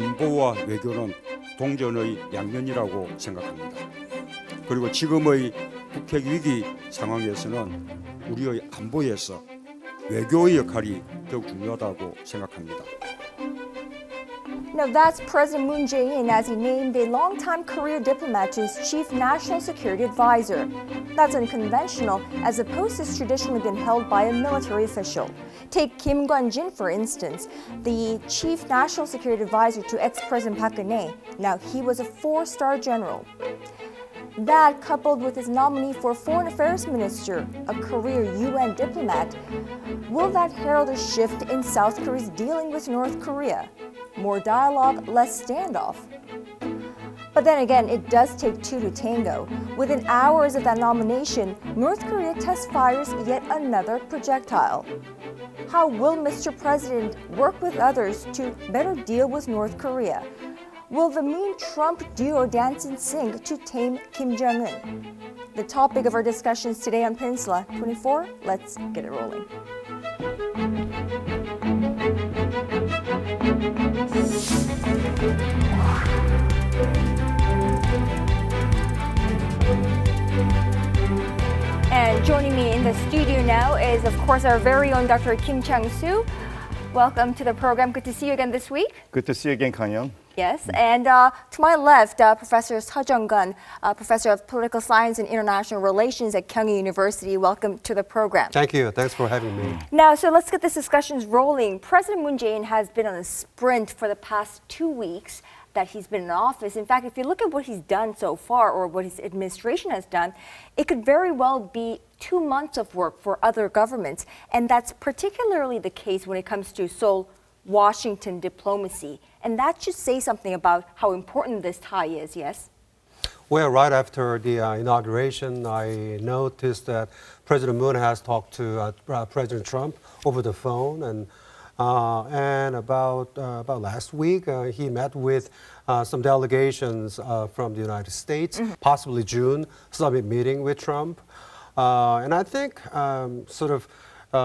안보와 외교는 동전의 양면이라고 생각합니다. 그리고 지금의 북핵 위기 상황에서는 우리의 안보에서 외교의 역할이 더욱 중요하다고 생각합니다. Now that's President Moon Jae-in as he named a longtime Korea diplomat to his chief national security advisor. That's unconventional, as the post has traditionally been held by a military official. Take Kim Kwon-jin, for instance, the chief national security advisor to ex-President Park Geun-hye. Now, he was a 4-star general. That, coupled with his nominee for Foreign Affairs Minister, a Korea-U.S. diplomat, will that herald a shift in South Korea's dealing with North Korea? More dialogue, less standoff. But then again, it does take two to tango. Within hours of that nomination, North Korea test fires yet another projectile. How will Mr. President work with others to better deal with North Korea? Will the Moon-Trump duo dance and sing to tame Kim Jong-un? The topic of our discussions today on Peninsula 24. Let's get it rolling. And joining me in the studio now is, of course, our very own Dr. Kim Chang-su. Welcome to the program. Good to see you again this week. Good to see you again, Kyung. Yes, and to my left, Professor Seo Jungkun, Professor of Political Science and International Relations at Kyung University. Welcome to the program. Thank you. Thanks for having me. Now, so let's get this discussion rolling. President Moon Jae-in has been on a sprint for the past 2 weeks that he's been in office. In fact, if you look at what he's done so far, or what his administration has done, it could very well be 2 months of work for other governments. And that's particularly the case when it comes to Seoul-Washington diplomacy. And that should say something about how important this tie is, yes? Well, right after the inauguration, I noticed that President Moon has talked to President Trump over the phone, and about last week, he met with some delegations from the United States, possibly June summit meeting with Trump. And I think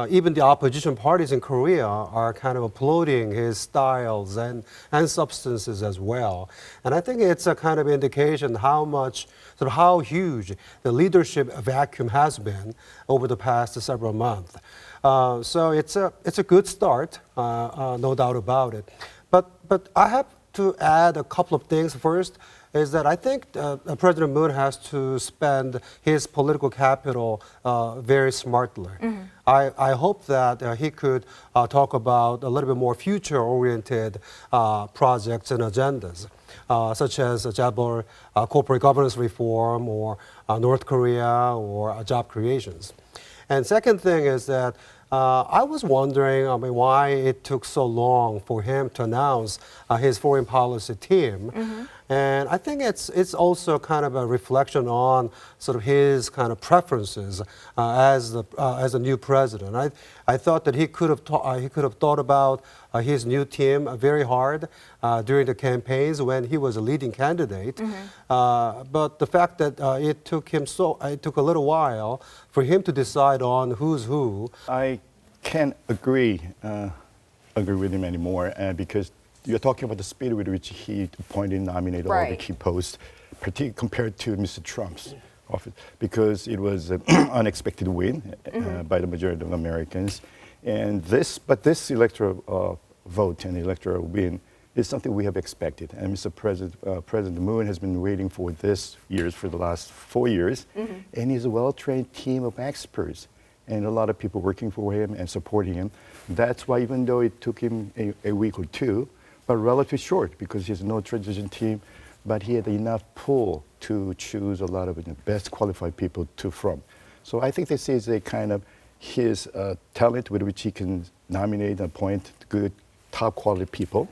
even the opposition parties in Korea are kind of applauding his styles and substances as well. And I think it's a kind of indication how huge the leadership vacuum has been over the past several months. So it's a good start, no doubt about it. But I have to add a couple of things. First is that I think President Moon has to spend his political capital very smartly. I hope that he could talk about a little bit more future-oriented projects and agendas, such as corporate governance reform, or North Korea, or job creations. And second thing is that I was wondering why it took so long for him to announce his foreign policy team. And I think it's also kind of a reflection on his kind of preferences as a new president. I thought that he could have thought about his new team very hard during the campaigns when he was a leading candidate. But the fact that it took a little while for him to decide on who's who. I can't agree with him anymore because you're talking about the speed with which he appointed and nominated all the key posts, particularly compared to Mr. Trump's office, because it was an unexpected win by the majority of Americans. And this electoral vote and electoral win is something we have expected. And President Moon has been waiting for this for the last 4 years, and he's a well-trained team of experts and a lot of people working for him and supporting him. That's why, even though it took him a week or two, but relatively short, because he has no transition team, but he had enough pull to choose a lot of the best qualified people from. So I think this is a kind of his talent with which he can nominate and appoint good, top quality people.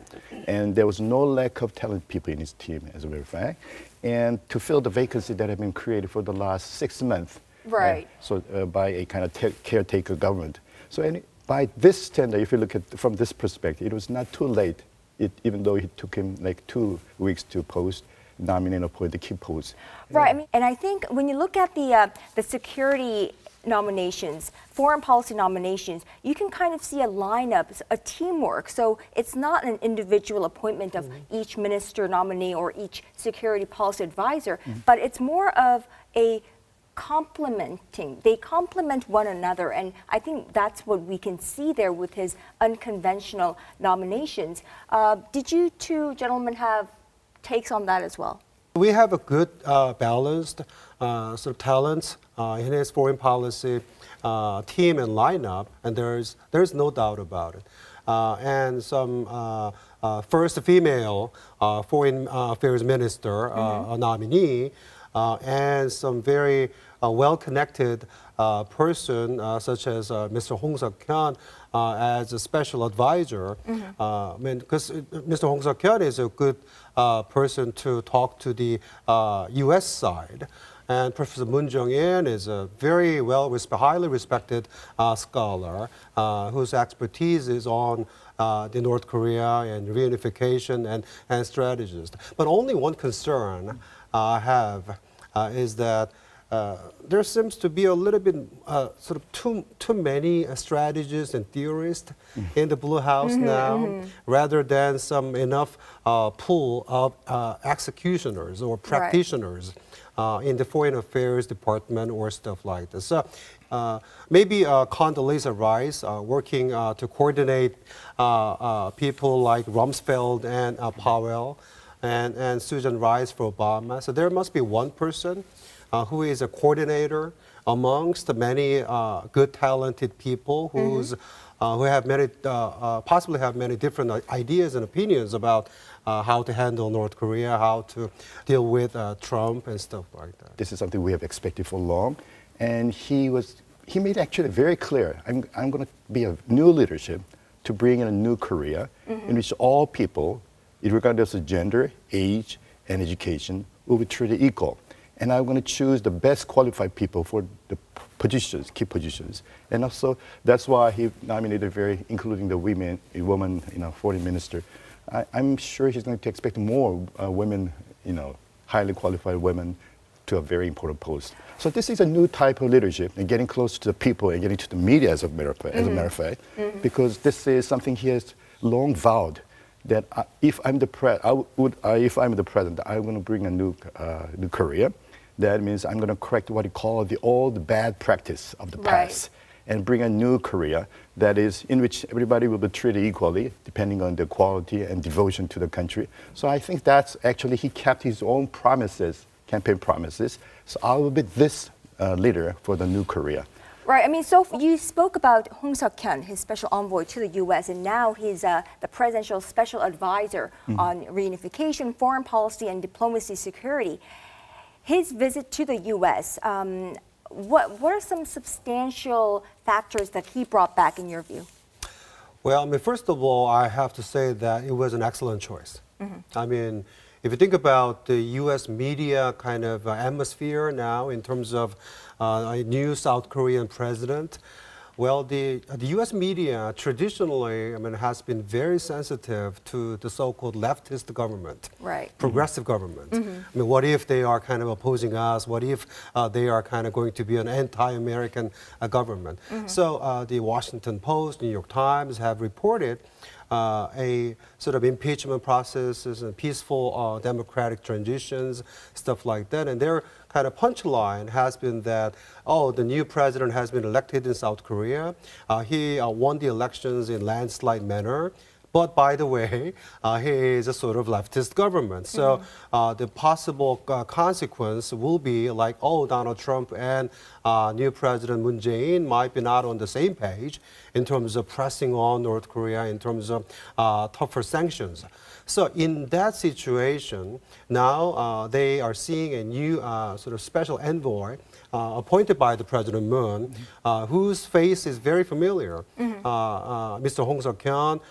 And there was no lack of talented people in his team, as a matter of fact. And to fill the vacancy that had been created for the last 6 months. Right. By a kind of caretaker government. So by this standard, if you look at from this perspective, it was not too late, even though it took him like 2 weeks to nominate and appoint the key posts. Right. And I think when you look at the security nominations, foreign policy nominations, you can kind of see a lineup, a teamwork. So it's not an individual appointment of each minister nominee or each security policy advisor, but it's more of a complementing. They complement one another, and I think that's what we can see there with his unconventional nominations. Did you two gentlemen have takes on that as well? We have a good balanced sort of talents in his foreign policy team and lineup, and there's no doubt about it. And some first female foreign affairs minister nominee, and some very well-connected person such as Mr. Hong Seok-hyun as a special advisor. I mean, because Mr. Hong Seok-hyun is a good person to talk to the U.S. side. And Professor Moon Jae-in is a very highly respected scholar whose expertise is on the North Korea and reunification and strategies. But only one concern I have is that there seems to be a little bit sort of too many strategists and theorists in the Blue House now, rather than some enough pool of executioners or practitioners in the Foreign Affairs Department or stuff like this. So maybe Condoleezza Rice working to coordinate people like Rumsfeld and Powell and Susan Rice for Obama. So there must be one person who is a coordinator amongst the many good, talented people who have many, possibly have many different ideas and opinions about how to handle North Korea, how to deal with Trump and stuff like that. This is something we have expected for long, and he made actually very clear. I'm going to be a new leadership to bring in a new Korea in which all people, regardless of gender, age, and education, will be treated equal. And I'm going to choose the best qualified people for the positions, key positions. And also, that's why he nominated including the woman, foreign minister. I'm sure he's going to expect more women, highly qualified women to a very important post. So this is a new type of leadership and getting close to the people and getting to the media as a matter of fact, because this is something he has long vowed that if I'm the president, I'm going to bring a new Korea. That means I'm going to correct what he called the old bad practice of the past and bring a new Korea that is in which everybody will be treated equally depending on the quality and devotion to the country. So I think that's actually he kept his own promises, campaign promises. So I will be this leader for the new Korea. Right. I mean, so you spoke about Hong Seok-hyun, his special envoy to the U.S., and now he's the presidential special advisor on reunification, foreign policy, and diplomacy security. His visit to the U.S., what are some substantial factors that he brought back in your view? Well, I mean, first of all, I have to say that it was an excellent choice. I mean, if you think about the U.S. media kind of atmosphere now in terms of a new South Korean president, well, the U.S. media traditionally, I mean, has been very sensitive to the so-called leftist government, progressive government. I mean, what if they are kind of opposing us? What if they are kind of going to be an anti-American government? So the Washington Post, New York Times have reported a sort of impeachment processes and peaceful democratic transitions, stuff like that. And their kind of punchline has been that, oh, the new president has been elected in South Korea. He won the elections in landslide manner. But by the way, he is a sort of leftist government. So the possible consequence will be like, oh, Donald Trump and new President Moon Jae-in might be not on the same page in terms of pressing on North Korea, in terms of tougher sanctions. So in that situation, now they are seeing a new sort of special envoy appointed by the President Moon, whose face is very familiar. Mr. Hong Seok-hyun,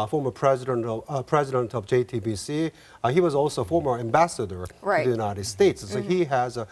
former president of JTBC. He was also former ambassador to the United States. So he has a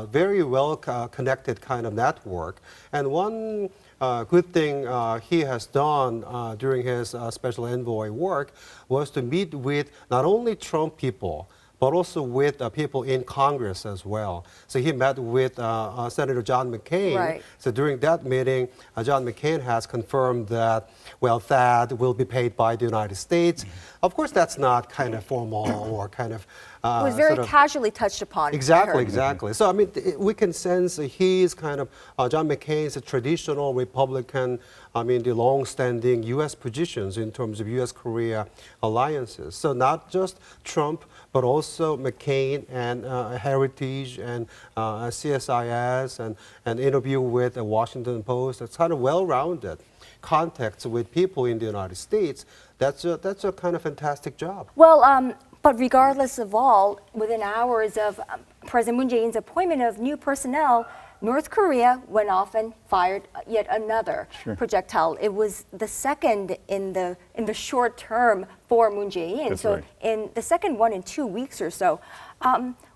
very well connected kind of network. And one good thing he has done during his special envoy work was to meet with not only Trump people, but also with people in Congress as well. So he met with Senator John McCain. Right. So during that meeting, John McCain has confirmed that, well, THAAD will be paid by the United States. Of course, that's not kind of formal or kind of It was very sort of casually touched upon. I Exactly, heard. exactly. So, I mean, we can sense he's kind of, John McCain's a traditional Republican, I mean, the long-standing U.S. positions in terms of U.S.-Korea alliances. So not just Trump, but also McCain and Heritage and CSIS and interview with the Washington Post. It's kind of well-rounded contacts with people in the United States. That's a kind of fantastic job. Well, but regardless of all, within hours of President Moon Jae-in's appointment of new personnel, North Korea went off and fired yet another projectile. It was the second in the short term for Moon Jae-in. That's so right. in the second one in 2 weeks or so.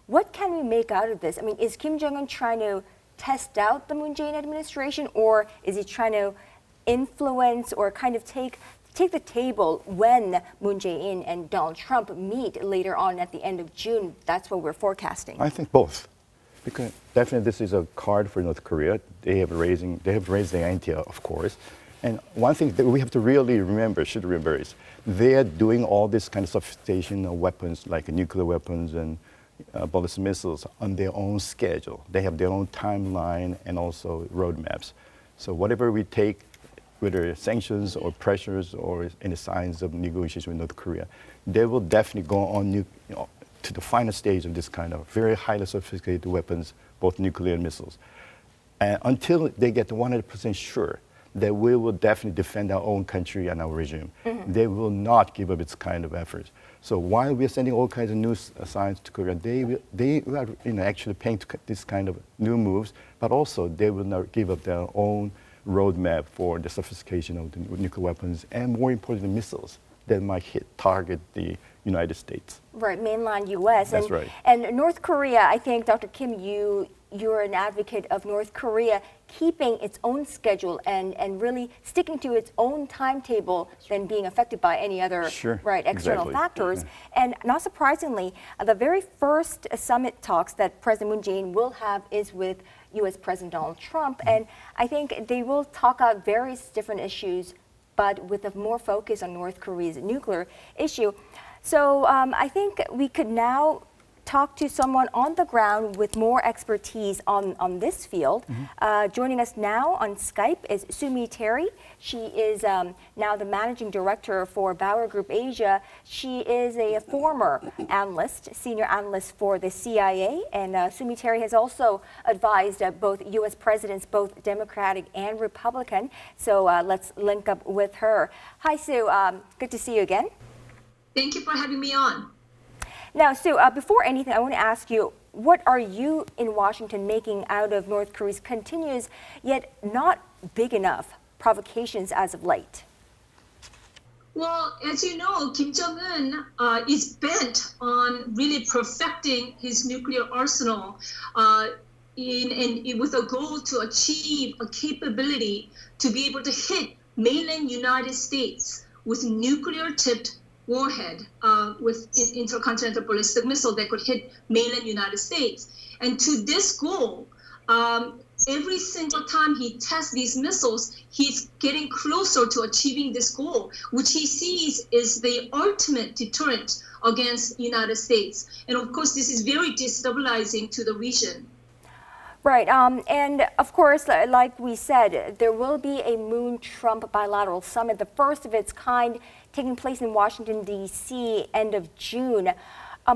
What can we make out of this? I mean, is Kim Jong-un trying to test out the Moon Jae-in administration, or is he trying to influence or kind of take the table when Moon Jae-in and Donald Trump meet later on at the end of June? That's what we're forecasting. I think both. Because definitely this is a card for North Korea. They have raised the ante, of course. And one thing that we have to really should remember is they are doing all this kind of sophistication of weapons, like nuclear weapons and ballistic missiles, on their own schedule. They have their own timeline and also roadmaps. So whatever we take, whether sanctions or pressures or any signs of negotiation with North Korea, they will definitely go on to the final stage of this kind of very highly sophisticated weapons, both nuclear and missiles. And until they get 100% sure that we will definitely defend our own country and our regime, they will not give up its kind of efforts. So while we are sending all kinds of new signs to Korea, they are actually paying to this kind of new moves, but also they will not give up their own roadmap for the sophistication of the nuclear weapons and, more importantly, missiles that might target the United States. Right, mainland U.S. That's right. And North Korea, I think, Dr. Kim, you're an advocate of North Korea keeping its own schedule and really sticking to its own timetable than being affected by any other external factors. Yeah. And not surprisingly, the very first summit talks that President Moon Jae-in will have is with U.S. President Donald Trump. And I think they will talk about various different issues, but with a more focus on North Korea's nuclear issue. So I think we could now talk to someone on the ground with more expertise on this field. Joining us now on Skype is Sumi Terry. She is now the managing director for Bauer Group Asia. She is a former analyst, senior analyst for the CIA, and Sumi Terry has also advised both U.S. presidents, both Democratic and Republican. So let's link up with her. Hi, Sue. Good to see you again. Thank you for having me on. Now, Sue, before anything, I want to ask you, what are you in Washington making out of North Korea's continuous, yet not big enough, provocations as of late? Well, as you know, Kim Jong-un is bent on really perfecting his nuclear arsenal with a goal to achieve a capability to be able to hit mainland United States with nuclear-tipped warhead with intercontinental ballistic missile that could hit mainland United States. And to this goal, every single time he tests these missiles, he's getting closer to achieving this goal, which he sees is the ultimate deterrent against the United States. And of course, this is very destabilizing to the region. Right, and of course, like we said, there will be a Moon-Trump bilateral summit, the first of its kind, taking place in Washington, D.C., end of June.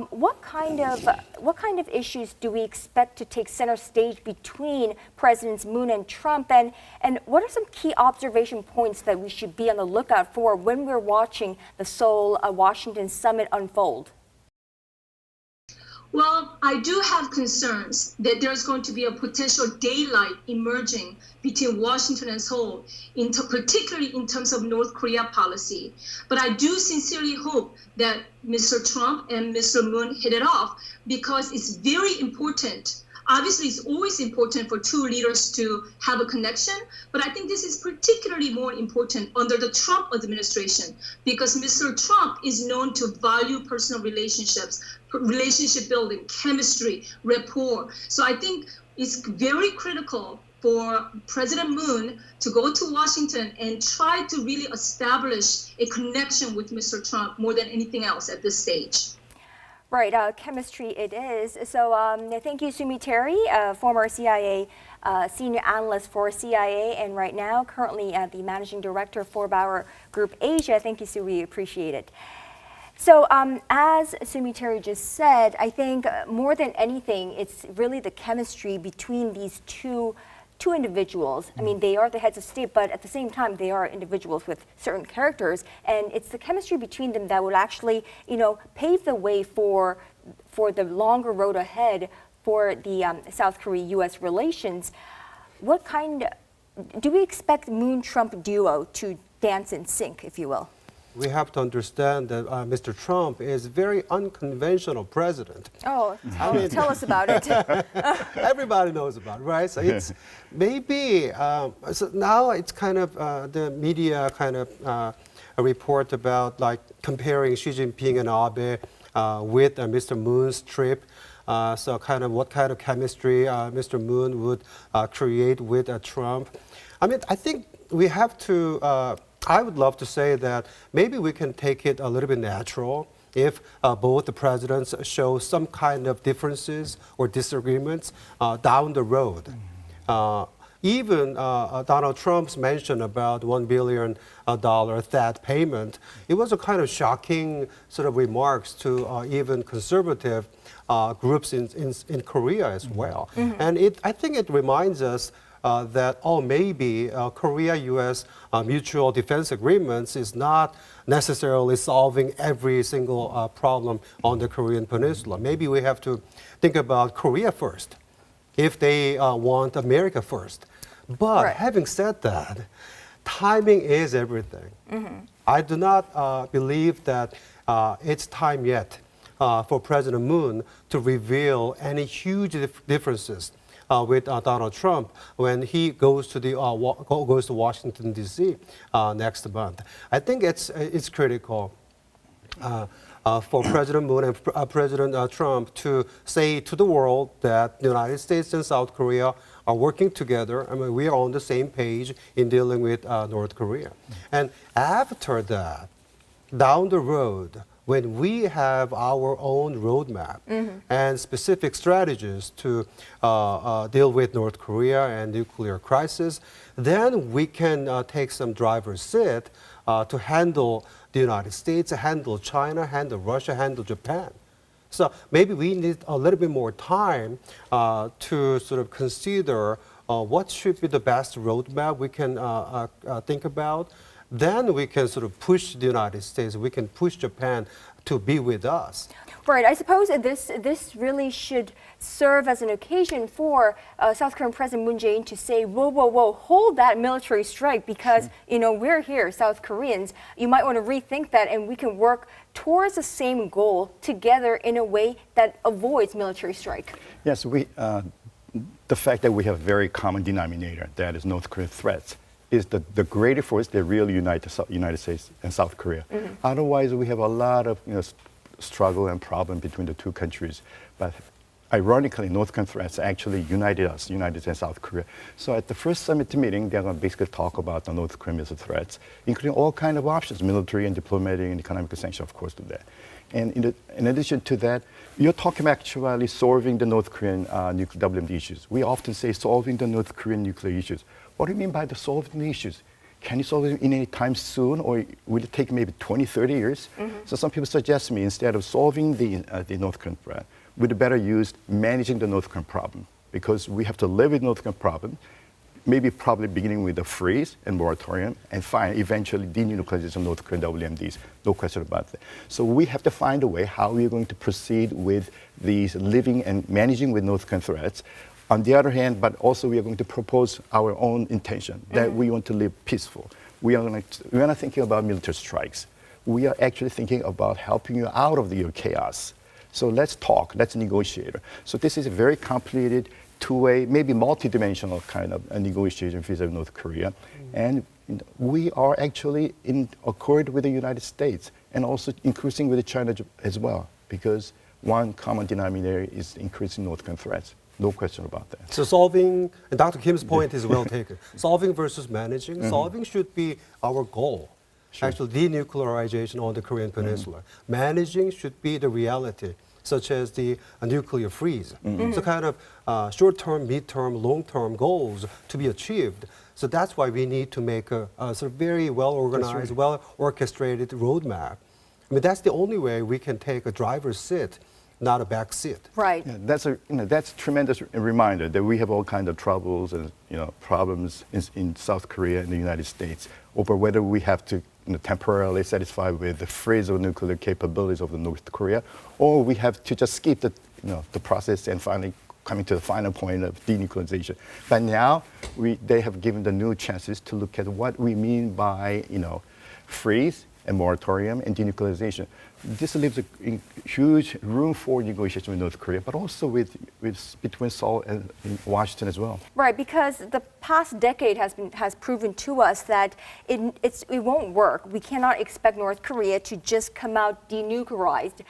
What kind of issues do we expect to take center stage between Presidents Moon and Trump, and what are some key observation points that we should be on the lookout for when we're watching the Seoul-Washington summit unfold? Well, I do have concerns that there's going to be a potential daylight emerging between Washington and Seoul, particularly in terms of North Korea policy. But I do sincerely hope that Mr. Trump and Mr. Moon hit it off, because it's very important Obviously, it's always important for two leaders to have a connection, but I think this is particularly more important under the Trump administration because Mr. Trump is known to value personal relationships, relationship building, chemistry, rapport. So I think it's very critical for President Moon to go to Washington and try to really establish a connection with Mr. Trump more than anything else at this stage. Right, chemistry it is. So thank you, Sumi Terry, former CIA senior analyst for CIA, and right now currently the managing director for Bauer Group Asia. Thank you, Sue. We appreciate it. So as Sumi Terry just said, I think more than anything, it's really the chemistry between these two individuals. I mean, they are the heads of state, but at the same time, they are individuals with certain characters, and it's the chemistry between them that will actually, pave the way for the longer road ahead for the South Korea-U.S. relations. What kind do we expect Moon-Trump duo to dance in sync, if you will? We have to understand that Mr. Trump is a very unconventional president. Oh, tell us about it. Everybody knows about it, right? So it's maybe, so now it's kind of the media kind of a report about like comparing Xi Jinping and Abe with Mr. Moon's trip. So kind of what kind of chemistry Mr. Moon would create with Trump. I mean, I think we have to, I would love to say that maybe we can take it a little bit natural if both the presidents show some kind of differences or disagreements down the road. Even Donald Trump's mention about $1 billion THAAD payment, it was a kind of shocking sort of remarks to even conservative groups in Korea as well. And I think it reminds us that, maybe Korea-U.S. mutual defense agreements is not necessarily solving every single problem on the Korean Peninsula. Maybe we have to think about Korea first, if they want America first. But having said that, timing is everything. I do not believe that it's time yet for President Moon to reveal any huge differences with Donald Trump when he goes to Washington D.C. Next month. I think it's critical for President Moon and President Trump to say to the world that the United States and South Korea are working together. I mean, we are on the same page in dealing with North Korea. And after that, down the road, when we have our own roadmap and specific strategies to deal with North Korea and nuclear crisis, then we can take some driver's seat to handle the United States, handle China, handle Russia, handle Japan. So maybe we need a little bit more time to sort of consider what should be the best roadmap we can think about. Then we can sort of push the United States, we can push Japan to be with us. Right. I suppose this really should serve as an occasion for South Korean President Moon Jae-in to say, whoa, whoa, whoa, hold that military strike because, we're here, South Koreans. You might want to rethink that and we can work towards the same goal together in a way that avoids military strike. Yes, the fact that we have a very common denominator, that is North Korean threats, is the greater force that really unites the United States and South Korea. Otherwise, we have a lot of struggle and problem between the two countries. But ironically, North Korean threats actually united us, United States and South Korea. So at the first summit meeting, they're going to basically talk about the North Korean missile threats, including all kinds of options, military and diplomatic and economic sanctions, of course, to that. And in addition to that, you're talking about actually solving the North Korean nuclear WMD issues. We often say solving the North Korean nuclear issues. What do you mean by the solving the issues? Can you solve it in any time soon, or will it take maybe 20, 30 years? So some people suggest to me, instead of solving the North Korean threat, we'd better use managing the North Korean problem, because we have to live with North Korean problem, maybe probably beginning with a freeze and moratorium, and eventually denuclearization of North Korean WMDs, no question about that. So we have to find a way how we're going to proceed with these living and managing with North Korean threats. On the other hand, but also we are going to propose our own intention that we want to live peaceful. We are not thinking about military strikes. We are actually thinking about helping you out of your chaos. So let's talk, let's negotiate. So this is a very complicated two-way, maybe multi-dimensional kind of a negotiation vis-a-vis North Korea. And we are actually in accord with the United States and also increasing with China as well, because one common denominator is increasing North Korean threats. No question about that. So solving, and Dr. Kim's point is well taken. Solving versus managing. Solving should be our goal. Actually, denuclearization on the Korean Peninsula. Managing should be the reality, such as the nuclear freeze. So kind of short-term, mid-term, long-term goals to be achieved. So that's why we need to make a sort of very well-organized, well-orchestrated roadmap. I mean, that's the only way we can take a driver's seat, not a back seat. Right. Yeah, that's a tremendous reminder that we have all kinds of troubles and problems in South Korea and the United States over whether we have to temporarily satisfy with the freeze of nuclear capabilities of the North Korea, or we have to just skip the process and finally coming to the final point of denuclearization. But now they have given the new chances to look at what we mean by freeze and moratorium and denuclearization. This leaves a huge room for negotiation with North Korea, but also between Seoul and Washington as well. Right, because the past decade has proven to us that it won't work. We cannot expect North Korea to just come out denuclearized.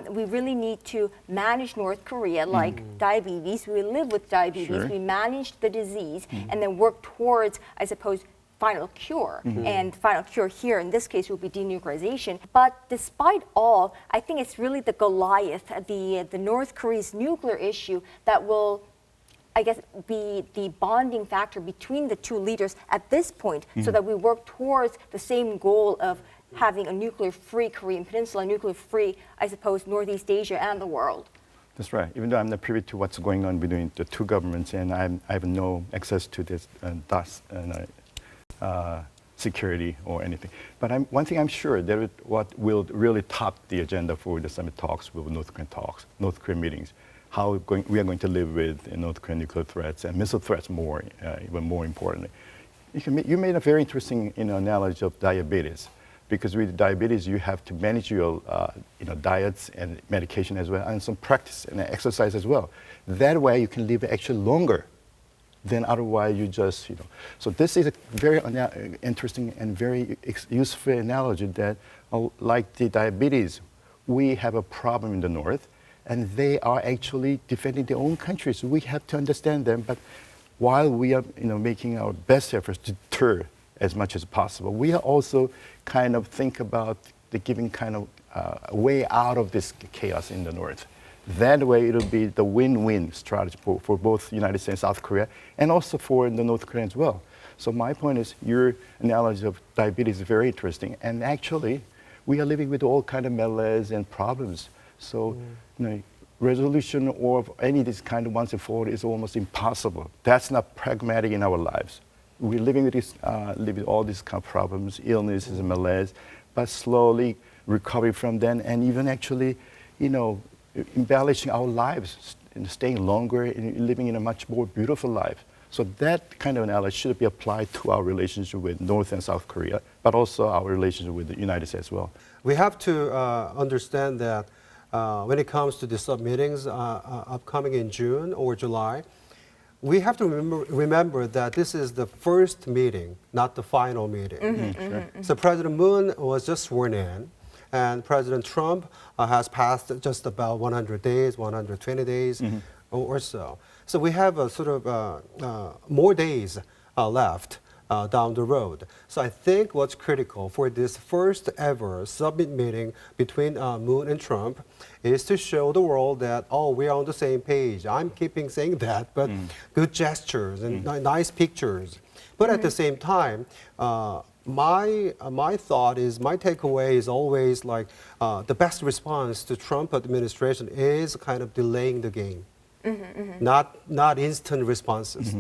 We really need to manage North Korea like diabetes. We live with diabetes. Sure. We manage the disease and then work towards, I suppose, final cure. And final cure here in this case will be denuclearization. But despite all, I think it's really the Goliath, the North Korea's nuclear issue that will, I guess, be the bonding factor between the two leaders at this point, so that we work towards the same goal of having a nuclear-free Korean Peninsula, nuclear-free, I suppose, Northeast Asia and the world. That's right. Even though I'm not privy to what's going on between the two governments, and I have no access to this security or anything. But one thing I'm sure that what will really top the agenda for the summit talks will be North Korean meetings. How we are going to live with North Korean nuclear threats and missile threats even more importantly. You made a very interesting analogy of diabetes, because with diabetes you have to manage your diets and medication as well, and some practice and exercise as well. That way you can live actually longer than otherwise you just, So this is a very interesting and very useful analogy that, like the diabetes, we have a problem in the north, and they are actually defending their own countries. So we have to understand them, but while we are, making our best efforts to deter as much as possible, we are also kind of think about the giving kind of a way out of this chaos in the north. That way, it'll be the win-win strategy for both the United States and South Korea, and also for the North Korea as well. So my point is, your analogy of diabetes is very interesting. And actually, we are living with all kinds of malaise and problems. So, resolution of any of this kind of once and for all is almost impossible. That's not pragmatic in our lives. We're living with all these kind of problems, illnesses and malaise, but slowly recovering from them, and even actually, embellishing our lives and staying longer and living in a much more beautiful life. So that kind of analogy should be applied to our relationship with North and South Korea, but also our relationship with the United States as well. We have to understand that when it comes to the sub-meetings upcoming in June or July, we have to remember that this is the first meeting, not the final meeting. Sure. So President Moon was just sworn in, and President Trump has passed just about 100 days, 120 days or so. So we have a sort of more days left down the road. So I think what's critical for this first ever summit meeting between Moon and Trump is to show the world that, we're on the same page. I'm keeping saying that, but good gestures and nice pictures. But at the same time, my thought is, my takeaway is always like the best response to Trump administration is kind of delaying the game, not instant responses.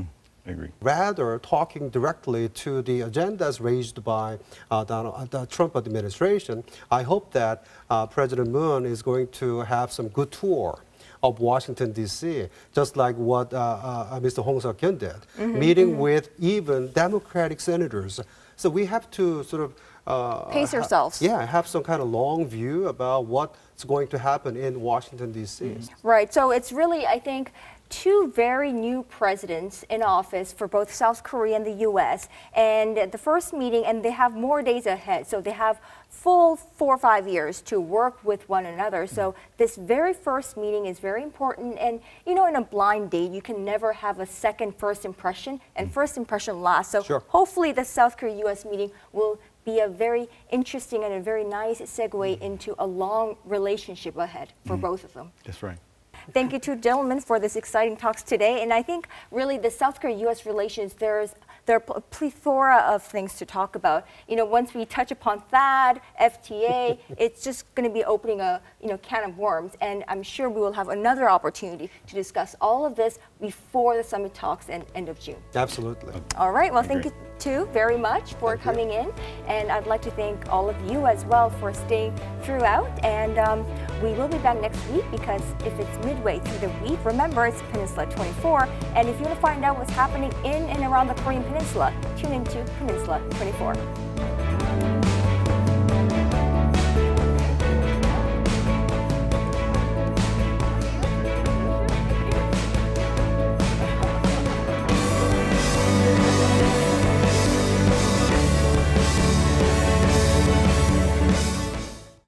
I agree. Rather, talking directly to the agendas raised by the Trump administration. I hope that President Moon is going to have some good tour of Washington, D.C., just like what Mr. Hong Seok-hyun did, meeting with even Democratic senators. So we have to sort of Pace ourselves. have some kind of long view about what's going to happen in Washington, D.C. Right. So it's really, I think, two very new presidents in office for both South Korea and the U.S. And the first meeting, and they have more days ahead, so they have full 4 or 5 years to work with one another. So this very first meeting is very important. And you know, in a blind date, you can never have a second first impression, and first impression lasts. So Sure. hopefully the South Korea-U.S. meeting will be a very interesting and a very nice segue into a long relationship ahead for both of them. That's right. Thank you two gentlemen for this exciting talks today. And I think really the South Korea-U.S. relations, there are a plethora of things to talk about. You know, once we touch upon THAAD, FTA, it's just going to be opening a can of worms. And I'm sure we will have another opportunity to discuss all of this before the summit talks in end of June. Absolutely. All right. Well, thank you too very much for coming in. And I'd like to thank all of you as well for staying throughout. And we will be back next week, because if it's midway through the week, remember it's Peninsula 24. And if you want to find out what's happening in and around the Korean Peninsula, tune into Peninsula 24.